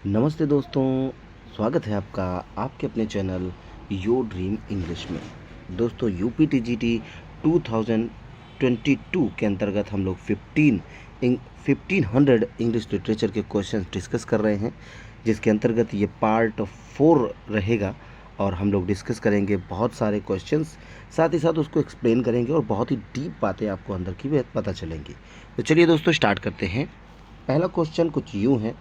नमस्ते दोस्तों, स्वागत है आपका आपके अपने चैनल योर ड्रीम इंग्लिश में। दोस्तों यूपीटीजीटी 2022 के अंतर्गत हम लोग 1500 इंग्लिश लिटरेचर के क्वेश्चंस डिस्कस कर रहे हैं, जिसके अंतर्गत ये पार्ट 4 रहेगा और हम लोग डिस्कस करेंगे बहुत सारे क्वेश्चंस, साथ ही साथ उसको एक्सप्लेन करेंगे और बहुत ही डीप बातें आपको अंदर की भी पता चलेंगी। तो चलिए दोस्तों स्टार्ट करते हैं। पहला क्वेश्चन कुछ यूँ है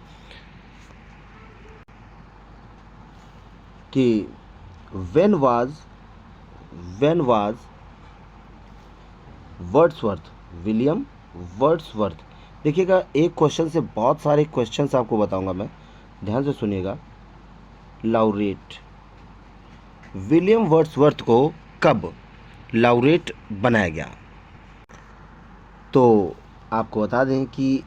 कि when was Wordsworth, William Wordsworth. देखिएगा, एक क्वेश्चन से बहुत सारे क्वेश्चंस आपको बताऊंगा मैं, ध्यान से सुनिएगा। लाउरेट, विलियम वर्ड्सवर्थ को कब लाउरेट बनाया गया? तो आपको बता दें कि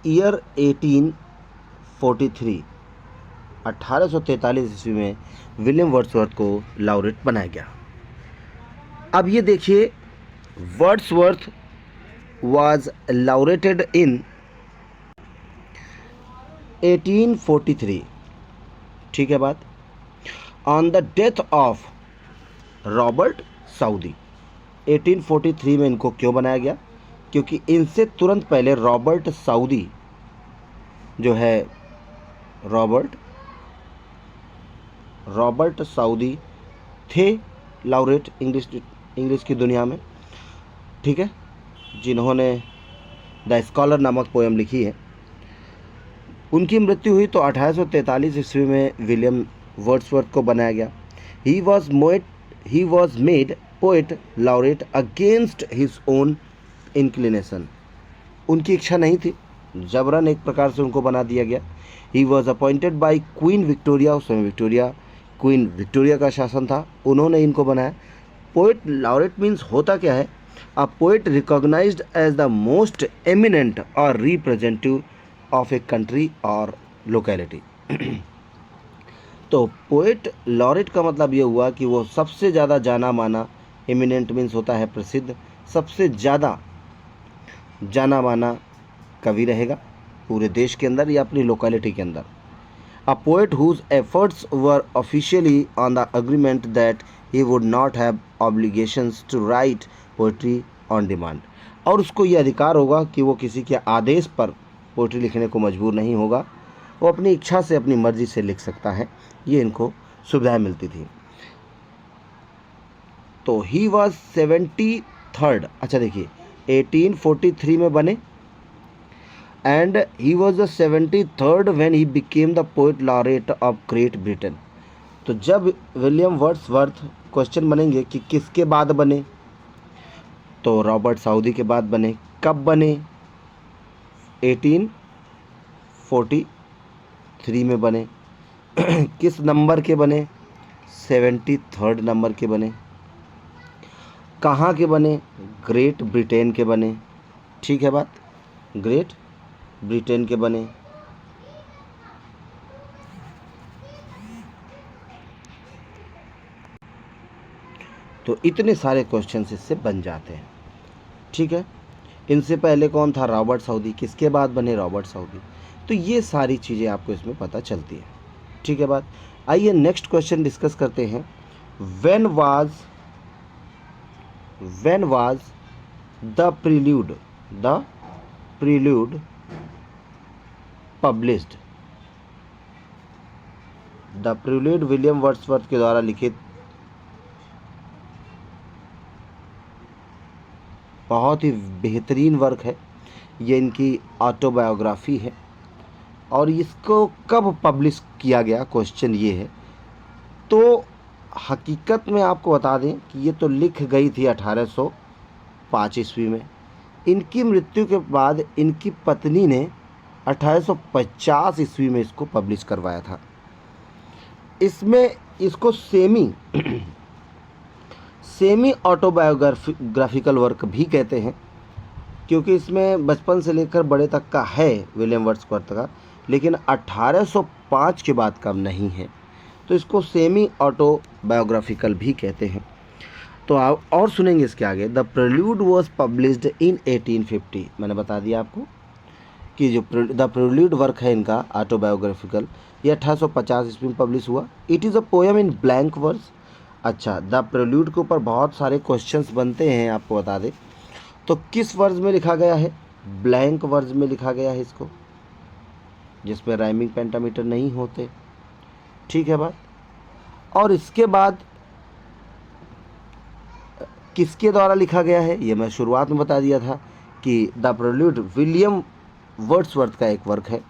ईयर 1843 ईस्वी में विलियम वर्ड्सवर्थ को लाउरेट बनाया गया। अब ये देखिए, वर्ड्सवर्थ was laureated in 1843, ठीक है बात, on the death of Robert Southey. 1843 में इनको क्यों बनाया गया? क्योंकि इनसे तुरंत पहले रॉबर्ट साउदी जो है, रॉबर्ट साउदी थे लाउरेट इंग्लिश की दुनिया में, ठीक है, जिन्होंने द स्कॉलर नामक पोएम लिखी है। उनकी मृत्यु हुई तो 1843 ईस्वी में विलियम वर्ड्सवर्थ को बनाया गया। He was made poet laureate against his own inclination. उनकी इच्छा नहीं थी, जबरन एक प्रकार से उनको बना दिया गया। He was appointed by queen Victoria, उस समय क्वीन विक्टोरिया का शासन था, उन्होंने इनको बनाया। पोएट लाउरेट मीन्स होता क्या है? A poet recognized as the most eminent or representative of a country or locality. तो पोएट लॉरेट का मतलब ये हुआ कि वो सबसे ज़्यादा जाना माना, एमिनेंट मीन्स होता है प्रसिद्ध, सबसे ज़्यादा जाना माना कवि रहेगा पूरे देश के अंदर या अपनी लोकेलिटी के अंदर। A poet whose efforts were officially on the agreement that he would not have obligations to write poetry on demand, और उसको ये अधिकार होगा कि वो किसी के आदेश पर पोइट्री लिखने को मजबूर नहीं होगा, वो अपनी इच्छा से अपनी मर्जी से लिख सकता है, ये इनको सुविधाएं मिलती थी। तो ही वॉज 73rd, अच्छा देखिए 1843 में बने, and he was the 73rd when he became the poet laureate of Great Britain। तो जब विलियम वर्ड्सवर्थ, क्वेश्चन बनेंगे कि किसके बाद बने, तो रॉबर्ट साउदी के बाद बने। कब बने? 1843 में बने। किस नंबर के बने? 73rd नंबर के बने। कहाँ के बने? ग्रेट ब्रिटेन के बने, ठीक है बात, ग्रेट ब्रिटेन के बने। तो इतने सारे क्वेश्चंस इससे बन जाते हैं, ठीक है। इनसे पहले कौन था? Robert Southey. किसके बाद बने? Robert Southey. तो ये सारी चीज़ें आपको इसमें पता चलती है, ठीक है बात। आइए नेक्स्ट क्वेश्चन डिस्कस करते हैं। When was the prelude published? The prelude William Wordsworth के द्वारा लिखित बहुत ही बेहतरीन वर्क है, ये इनकी ऑटोबायोग्राफी है। और इसको कब पब्लिश किया गया, क्वेश्चन ये है। तो हकीकत में आपको बता दें कि ये तो लिख गई थी 1805 ईस्वी में। इनकी मृत्यु के बाद इनकी पत्नी ने 1850 ईस्वी में इसको पब्लिश करवाया था। इसमें इसको सेमी ऑटोबायोग्राफिकल वर्क भी कहते हैं, क्योंकि इसमें बचपन से लेकर बड़े तक का है विलियम वर्ड्सवर्थ का, लेकिन 1805 के बाद का नहीं है, तो इसको सेमी ऑटोबायोग्राफिकल भी कहते हैं। तो आप और सुनेंगे इसके आगे। The prelude was published in 1850, मैंने बता दिया आपको। कि जो द प्रेल्यूड वर्क है इनका ऑटोबायोग्राफिकल, ये 1850 ईस्वी में पब्लिश हुआ। It is a poem in blank verse. अच्छा, द प्रेल्यूड के ऊपर बहुत सारे क्वेश्चंस बनते हैं, आपको बता दें। तो किस वर्ज में लिखा गया है? ब्लैंक वर्ज में लिखा गया है इसको, जिसमें राइमिंग पेंटामीटर नहीं होते। ठीक है बात। और इसके बाद किसके द्वारा लिखा गया है, ये मैं शुरुआत में बता दिया था कि द प्रेल्यूड विलियम वर्ड्सवर्थ का एक वर्क है।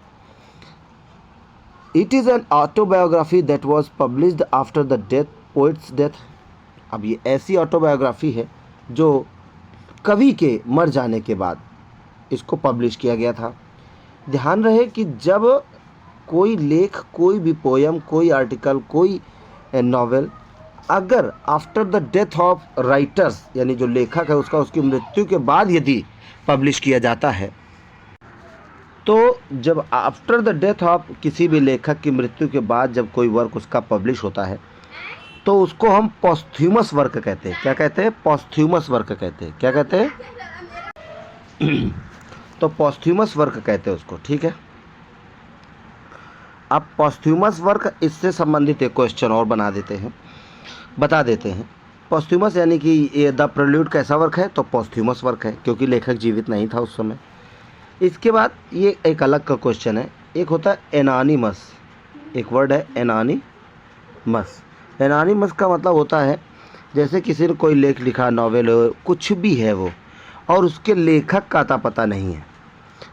It is an autobiography that was published after the death, poets death. अब ये ऐसी ऑटोबायोग्राफी है जो कवि के मर जाने के बाद इसको पब्लिश किया गया था। ध्यान रहे कि जब कोई लेख, कोई भी पोयम, कोई आर्टिकल, कोई नॉवेल अगर after the death of writers, यानी जो लेखक है उसका उसकी मृत्यु के बाद यदि पब्लिश किया जाता है, तो जब आफ्टर द डेथ ऑफ किसी भी लेखक की मृत्यु के बाद जब कोई वर्क उसका पब्लिश होता है तो उसको हम पोस्थ्यूमस वर्क कहते हैं। क्या कहते हैं? पोस्थ्यूमस वर्क कहते हैं। क्या कहते हैं? तो पोस्थ्यूमस वर्क कहते हैं उसको। ठीक है। अब पोस्थ्यूमस वर्क, इससे संबंधित एक क्वेश्चन और बता देते हैं। पोस्थ्यूमस यानी कि ये द प्रेल्यूड कैसा वर्क है? तो पोस्थ्यूमस वर्क है, क्योंकि लेखक जीवित नहीं था उस समय। इसके बाद ये एक अलग का क्वेश्चन है, एक होता है एनानिमस। एक वर्ड है एनानिमस। एनानिमस का मतलब होता है जैसे किसी ने कोई लेख लिखा, नॉवेल हो, कुछ भी है वो, और उसके लेखक का अता पता नहीं है,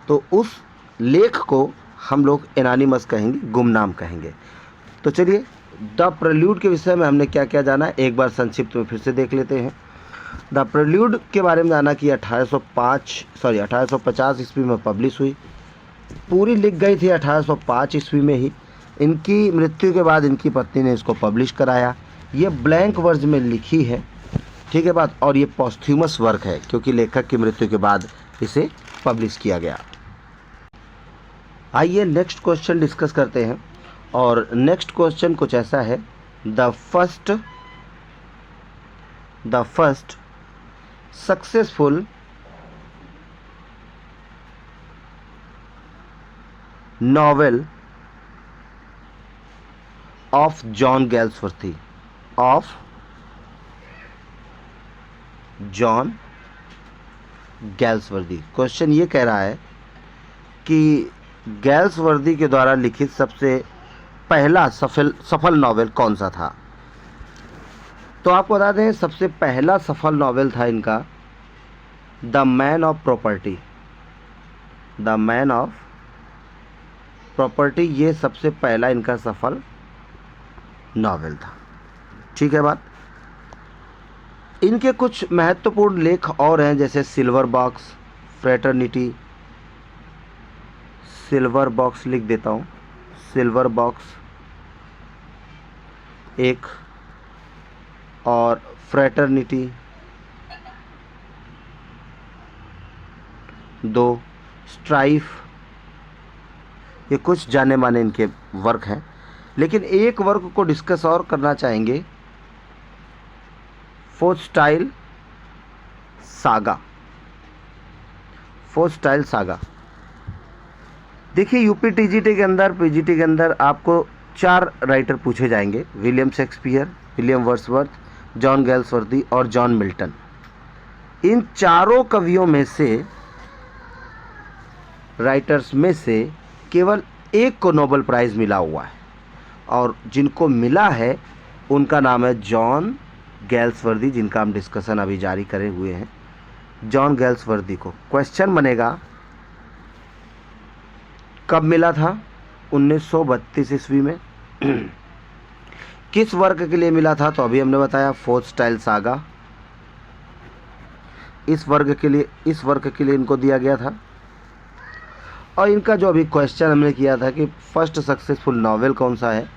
तो उस लेख को हम लोग एनानिमस कहेंगे, गुमनाम कहेंगे। तो चलिए, द प्रेल्यूड के विषय में हमने क्या क्या जाना है एक बार संक्षिप्त में फिर से देख लेते हैं। द प्रेल्यूड के बारे में जाना कि 1850 ईस्वी में पब्लिश हुई, पूरी लिख गई थी 1805 ईस्वी में ही। इनकी मृत्यु के बाद इनकी पत्नी ने इसको पब्लिश कराया। ये ब्लैंक वर्ज में लिखी है। ठीक है बात। और ये पोस्थ्यूमस वर्क है, क्योंकि लेखक की मृत्यु के बाद इसे पब्लिश किया गया। आइए नेक्स्ट क्वेश्चन डिस्कस करते हैं। और नेक्स्ट क्वेश्चन कुछ ऐसा है, the first successful novel of John Galsworthy, question ये कह रहा है कि गैल्सवर्दी के द्वारा लिखित सबसे पहला सफल नॉवेल कौन सा था? तो आपको बता दें, सबसे पहला सफल नॉवेल था इनका the man of property. The man of property, ये सबसे पहला इनका सफल नॉवेल था। ठीक है बात। इनके कुछ महत्वपूर्ण लेख और हैं, जैसे silver box, fraternity, silver box लिख देता हूँ, सिल्वर बॉक्स एक, और फ्रेटर्निटी 2, स्ट्राइफ, ये कुछ जाने माने इनके वर्क हैं। लेकिन एक वर्क को डिस्कस और करना चाहेंगे, फोर्स्टाइल सागा। देखिए, यूपी टीजीटी के अंदर, पीजीटी के अंदर आपको 4 राइटर पूछे जाएंगे, William Shakespeare, William Wordsworth, John Galsworthy और जॉन मिल्टन। इन चारों कवियों में से, राइटर्स में से केवल एक को नोबेल प्राइज़ मिला हुआ है, और जिनको मिला है उनका नाम है जॉन गैल्सवर्दी, जिनका हम डिस्कशन अभी जारी करे हुए हैं। जॉन गैल्सवर्दी को क्वेश्चन बनेगा कब मिला था? 1932 ईस्वी में। किस वर्क के लिए मिला था? तो अभी हमने बताया, फोर्स्टाइल सागा। इस वर्क के लिए इनको दिया गया था। और इनका जो अभी क्वेश्चन हमने किया था कि फर्स्ट सक्सेसफुल नॉवेल कौन सा है,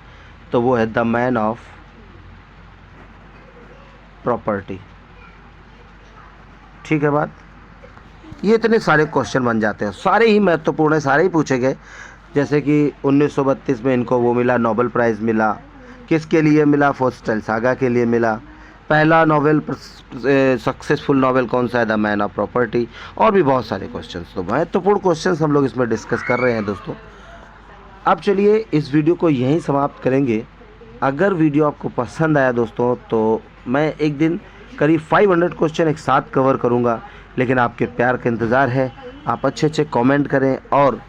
तो वो है द मैन ऑफ प्रॉपर्टी। ठीक है बात। ये इतने सारे क्वेश्चन बन जाते हैं, सारे ही महत्वपूर्ण है, सारे ही पूछे गए। जैसे कि 1932 में इनको वो मिला, नोबेल प्राइज़ मिला। किसके लिए मिला? फोर्स्टाइल सागा के लिए मिला। पहला नॉवेल सक्सेसफुल नॉवेल कौन सा है, द मैन ऑफ प्रॉपर्टी, और भी बहुत सारे क्वेश्चंस। तो महत्वपूर्ण क्वेश्चंस हम लोग इसमें डिस्कस कर रहे हैं दोस्तों। अब चलिए इस वीडियो को यहीं समाप्त करेंगे। अगर वीडियो आपको पसंद आया दोस्तों तो मैं एक दिन करीब 500 क्वेश्चन एक साथ कवर करूंगा, लेकिन आपके प्यार का इंतज़ार है। आप अच्छे अच्छे कमेंट करें और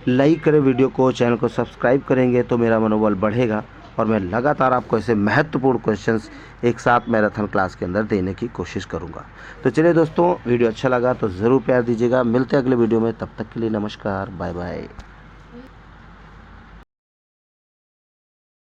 लाइक करें वीडियो को, चैनल को सब्सक्राइब करेंगे तो मेरा मनोबल बढ़ेगा और मैं लगातार आपको ऐसे महत्वपूर्ण क्वेश्चंस एक साथ मैराथन क्लास के अंदर देने की कोशिश करूंगा। तो चलिए दोस्तों, वीडियो अच्छा लगा तो ज़रूर प्यार दीजिएगा। मिलते हैं अगले वीडियो में, तब तक के लिए नमस्कार, बाय बाय।